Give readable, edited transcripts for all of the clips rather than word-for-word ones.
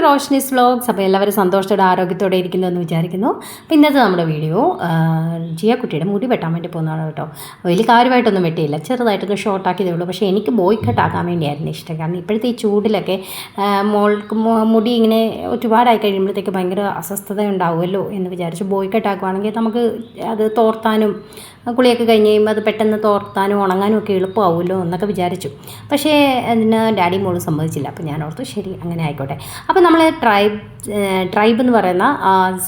Roshni's vlogs. അപ്പോൾ എല്ലാവരും സന്തോഷത്തോടെ ആരോഗ്യത്തോടെ ഇരിക്കുന്നതെന്ന് വിചാരിക്കുന്നു. അപ്പോൾ ഇന്നത്തെ നമ്മുടെ വീഡിയോ ജിയ കുട്ടിയുടെ മുടി വെട്ടാൻ വേണ്ടി പോകുന്നതാണ് കേട്ടോ. വലിയ കാര്യമായിട്ടൊന്നും വെട്ടിയില്ല, ചെറുതായിട്ടൊന്ന് ഷോർട്ടാക്കിയതേ ഉള്ളൂ. പക്ഷേ എനിക്ക് ബോയ് കട്ടാക്കാൻ വേണ്ടിയായിരുന്നു ഇഷ്ടം. കാരണം ഇപ്പോഴത്തെ ഈ ചൂടിലൊക്കെ മോൾക്ക് മുടി ഇങ്ങനെ ഒരുപാടായി കഴിയുമ്പോഴത്തേക്ക് ഭയങ്കര അസ്വസ്ഥത ഉണ്ടാവുമല്ലോ എന്ന് വിചാരിച്ചു ബോയ് കട്ടാക്കുവാണെങ്കിൽ നമുക്ക് അത് തോർത്താനും കുളിയൊക്കെ കഴിഞ്ഞ് കഴിയുമ്പോൾ അത് പെട്ടെന്ന് തോർത്താനും ഉണങ്ങാനും ഒക്കെ എളുപ്പമാവുമല്ലോ എന്നൊക്കെ വിചാരിച്ചു. പക്ഷേ അതിന് ഡാഡി മോള് സമ്മതിച്ചില്ല. അപ്പോൾ ഞാൻ ഓർത്തു ശരി അങ്ങനെ ആയിക്കോട്ടെ. അപ്പോൾ നമ്മൾ ട്രൈബ് എന്ന് പറയുന്ന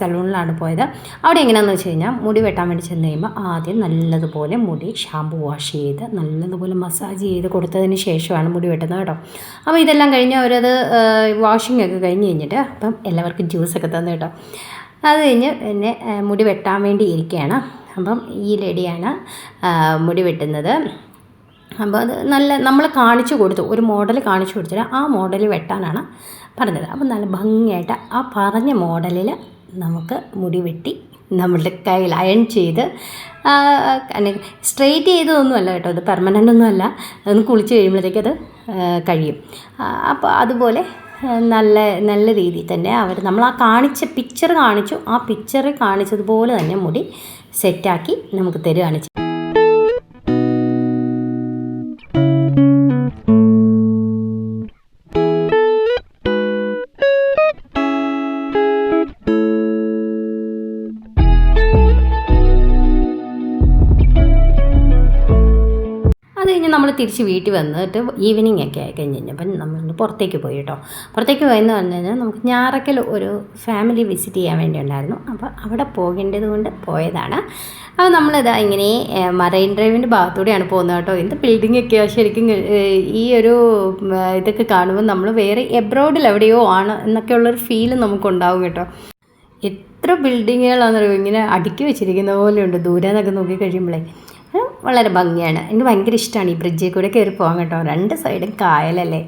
സലൂണിലാണ് പോയത്. അവിടെ എങ്ങനെയാണെന്ന് വെച്ച് കഴിഞ്ഞാൽ മുടി വെട്ടാൻ വേണ്ടി ചെന്ന് കഴിയുമ്പോൾ ആദ്യം നല്ലതുപോലെ മുടി ഷാമ്പു വാഷ് ചെയ്ത് നല്ലതുപോലെ മസാജ് ചെയ്ത് കൊടുത്തതിന് ശേഷമാണ് മുടി വെട്ടുന്നത് കേട്ടോ. അപ്പോൾ ഇതെല്ലാം കഴിഞ്ഞ് അവരത് വാഷിംഗ് ഒക്കെ കഴിഞ്ഞ് കഴിഞ്ഞിട്ട് അപ്പം എല്ലാവർക്കും ജ്യൂസൊക്കെ തന്നു കേട്ടോ. അത് കഴിഞ്ഞ് എന്നെ മുടി വെട്ടാൻ വേണ്ടി ഇരിക്കുകയാണ്. അപ്പം ഈ ലേഡിയാണ് മുടി വെട്ടുന്നത്. അപ്പോൾ അത് നമ്മൾ കാണിച്ചു കൊടുത്തു, ഒരു മോഡൽ കാണിച്ചു കൊടുത്തിട്ട് ആ മോഡൽ വെട്ടാനാണ് പറഞ്ഞത്. അപ്പം നല്ല ഭംഗിയായിട്ട് ആ പറഞ്ഞ മോഡലിൽ നമുക്ക് മുടി വെട്ടി നമ്മളുടെ കയ്യിൽ അയൺ ചെയ്ത് സ്ട്രെയിറ്റ് ചെയ്തതൊന്നുമല്ല കേട്ടോ, അത് പെർമനൻ്റ് ഒന്നുമല്ല. അതൊന്ന് കുളിച്ച് കഴിയുമ്പോഴത്തേക്ക് അത് കഴിയും. അപ്പോൾ അതുപോലെ നല്ല രീതിയിൽ തന്നെ നമ്മൾ ആ കാണിച്ച പിക്ചർ കാണിച്ചു, ആ പിക്ചറിൽ കാണിച്ചതുപോലെ തന്നെ മുടി സെറ്റാക്കി നമുക്ക് തരുകയാണ്. അത് കഴിഞ്ഞ് നമ്മൾ തിരിച്ച് വീട്ടിൽ വന്നിട്ട് ഈവനിങ് ഒക്കെ ആയി കഴിഞ്ഞ് കഴിഞ്ഞപ്പം നമ്മൾ പുറത്തേക്ക് പോയി കേട്ടോ. പുറത്തേക്ക് പോയെന്ന് പറഞ്ഞു കഴിഞ്ഞാൽ നമുക്ക് ഞാറക്കൽ ഒരു ഫാമിലി വിസിറ്റ് ചെയ്യാൻ വേണ്ടി ഉണ്ടായിരുന്നു. അപ്പോൾ അവിടെ പോകേണ്ടത് കൊണ്ട് പോയതാണ്. അപ്പോൾ നമ്മളിതാ ഇങ്ങനെ മറൈൻ ഡ്രൈവിൻ്റെ ഭാഗത്തൂടെയാണ് പോകുന്നത് കേട്ടോ. എന്ത് ബിൽഡിങ്ങൊക്കെയാണ് ശരിക്കും. ഈ ഒരു ഇതൊക്കെ കാണുമ്പോൾ നമ്മൾ വേറെ എബ്രോഡിൽ എവിടെയോ ആണ് എന്നൊക്കെയുള്ളൊരു ഫീല് നമുക്കുണ്ടാവും കേട്ടോ. എത്ര ബിൽഡിങ്ങുകളാണെന്നറിയോ ഇങ്ങനെ അടുക്കി വെച്ചിരിക്കുന്ന പോലെയുണ്ട് ദൂരെ നിന്നൊക്കെ നോക്കി കഴിയുമ്പോഴേ. വളരെ ഭംഗിയാണ്. എനിക്ക് ഭയങ്കര ഇഷ്ടമാണ് ഈ ബ്രിഡ്ജിൽ കൂടെ കയറി പോകാൻ കേട്ടോ. രണ്ട് സൈഡും കായലല്ലേ.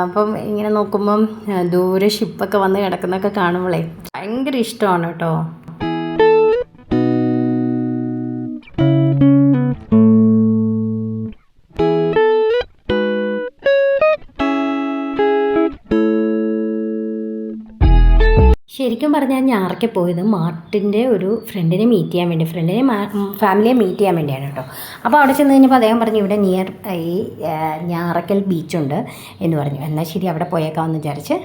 അപ്പം ഇങ്ങനെ നോക്കുമ്പം ദൂരെ ഷിപ്പൊക്കെ വന്ന് കിടക്കുന്നതൊക്കെ കാണുമ്പോഴേ ഭയങ്കര ഇഷ്ടമാണ് കേട്ടോ. ശരിക്കും പറഞ്ഞാൽ ഞാറയ്ക്ക് പോയത് മാർട്ടിൻ്റെ ഒരു ഫ്രണ്ടിനെ മീറ്റ് ചെയ്യാൻ വേണ്ടി, ഫാമിലിയെ മീറ്റ് ചെയ്യാൻ വേണ്ടിയാണ് കേട്ടോ. അപ്പോൾ അവിടെ ചെന്ന് കഴിഞ്ഞപ്പോൾ അദ്ദേഹം പറഞ്ഞു ഇവിടെ നിയർ ഈ ഞാറക്കൽ ബീച്ചുണ്ട് എന്ന് പറഞ്ഞു. എന്നാൽ ശരി അവിടെ പോയേക്കാമെന്ന് വിചാരിച്ച്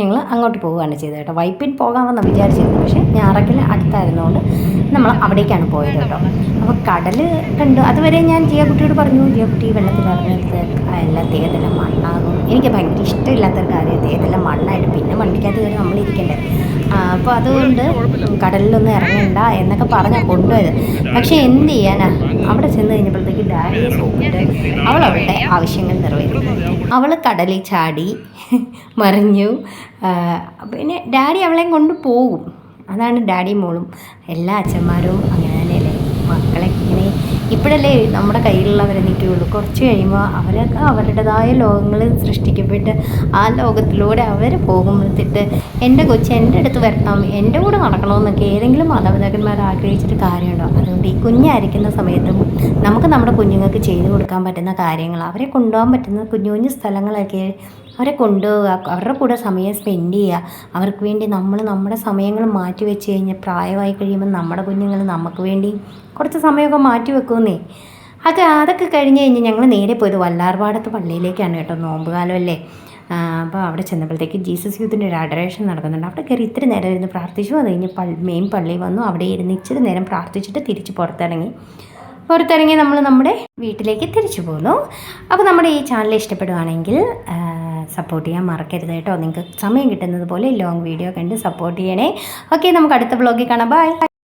ഞങ്ങൾ അങ്ങോട്ട് പോവുകയാണ് ചെയ്തത് കേട്ടോ. വൈപ്പിൻ പോകാമെന്ന് വിചാരിച്ചിരുന്നു, പക്ഷേ ഞാറക്കൽ അടുത്തായിരുന്നുകൊണ്ട് നമ്മൾ അവിടേക്കാണ് പോയത് കേട്ടോ. അപ്പോൾ കടൽ കണ്ടു. അതുവരെ ഞാൻ ജിയ കുട്ടിയോട് പറഞ്ഞു, ജിയ കുട്ടി വെള്ളത്തിലിറങ്ങരുത്, എല്ലാം തേതെല്ലാം മണ്ണാകും. എനിക്ക് ഭയങ്കര ഇഷ്ടമില്ലാത്തൊരു കാര്യം തേതെല്ലാം മണ്ണായിട്ട് പിന്നെ വണ്ടിക്കകത്ത് കയറി നമ്മളിരിക്കണ്ടേ. അപ്പോൾ അതുകൊണ്ട് കടലിലൊന്നും ഇറങ്ങണ്ട എന്നൊക്കെ പറഞ്ഞാൽ കൊണ്ടുപോയത്. പക്ഷേ എന്ത് ചെയ്യാനാ, അവിടെ ചെന്ന് കഴിഞ്ഞപ്പോഴത്തേക്ക് ഡാഡിയെ സോപ്പിട്ട് അവളുടെ ആവശ്യങ്ങൾ നിറവേറ്റി. അവൾ കടലിൽ ചാടി മറിഞ്ഞു. പിന്നെ ഡാഡി അവളെയും കൊണ്ട് പോകും. അതാണ് ഡാഡി മോളും എല്ലാ അച്ഛന്മാരും അങ്ങനെ തന്നെയല്ലേ. മക്കളെ ഇങ്ങനെ ഇപ്പോഴല്ലേ നമ്മുടെ കയ്യിലുള്ളവരെ നിൽക്കുകയുള്ളൂ. കുറച്ച് കഴിയുമ്പോൾ അവരൊക്കെ അവരുടേതായ ലോകങ്ങൾ സൃഷ്ടിക്കപ്പെട്ട് ആ ലോകത്തിലൂടെ അവർ പോകുമ്പോഴത്തേക്ക് എൻ്റെ കൊച്ച് എൻ്റെ അടുത്ത് വരണം, എൻ്റെ കൂടെ നടക്കണമെന്നൊക്കെ ഏതെങ്കിലും മാതാപിതാക്കന്മാർ ആഗ്രഹിച്ചിട്ട് കാര്യമുണ്ടോ? അതുകൊണ്ട് ഈ കുഞ്ഞായിരിക്കുന്ന സമയത്തും നമുക്ക് നമ്മുടെ കുഞ്ഞുങ്ങൾക്ക് ചെയ്തു കൊടുക്കാൻ പറ്റുന്ന കാര്യങ്ങൾ, അവരെ കൊണ്ടുപോകാൻ പറ്റുന്ന കുഞ്ഞു കുഞ്ഞു സ്ഥലങ്ങളൊക്കെ അവരെ കൊണ്ടുപോവുക, അവരുടെ കൂടെ സമയം സ്പെൻഡ് ചെയ്യുക. അവർക്ക് വേണ്ടി നമ്മൾ നമ്മുടെ സമയങ്ങൾ മാറ്റി വെച്ച് കഴിഞ്ഞാൽ പ്രായമായി കഴിയുമ്പോൾ നമ്മുടെ കുഞ്ഞുങ്ങൾ നമുക്ക് വേണ്ടി കുറച്ച് സമയമൊക്കെ മാറ്റി വെക്കുമെന്നേ. അതൊക്കെ കഴിഞ്ഞ് കഴിഞ്ഞ് ഞങ്ങൾ നേരെ പോയത് വല്ലാർപാടത്ത് പള്ളിയിലേക്കാണ് കേട്ടോ. നോമ്പുകാലം അല്ലേ. അപ്പോൾ അവിടെ ചെന്നപ്പോഴത്തേക്ക് ജീസസ് യൂത്തിൻ്റെ ഒരു അഡറേഷൻ നടക്കുന്നുണ്ട്. അവിടെ കയറി ഇത്തിരി നേരം ഇരുന്ന് പ്രാർത്ഥിച്ചു. അത് കഴിഞ്ഞ് മെയിൻ പള്ളി വന്നു. അവിടെ ഇരുന്ന് ഇച്ചിരി നേരം പ്രാർത്ഥിച്ചിട്ട് തിരിച്ച് പുറത്തിറങ്ങി നമ്മൾ നമ്മുടെ വീട്ടിലേക്ക് തിരിച്ചു പോന്നു. അപ്പോൾ നമ്മുടെ ഈ ചാനൽ ഇഷ്ടപ്പെടുകയാണെങ്കിൽ സപ്പോർട്ട് ചെയ്യാൻ മറക്കരുത് കേട്ടോ. നിങ്ങൾക്ക് സമയം കിട്ടുന്നത് പോലെ ലോങ് വീഡിയോ കണ്ട് സപ്പോർട്ട് ചെയ്യണേ. ഓക്കെ, നമുക്ക് അടുത്ത വ്ളോഗിൽ കാണാം. ബൈ.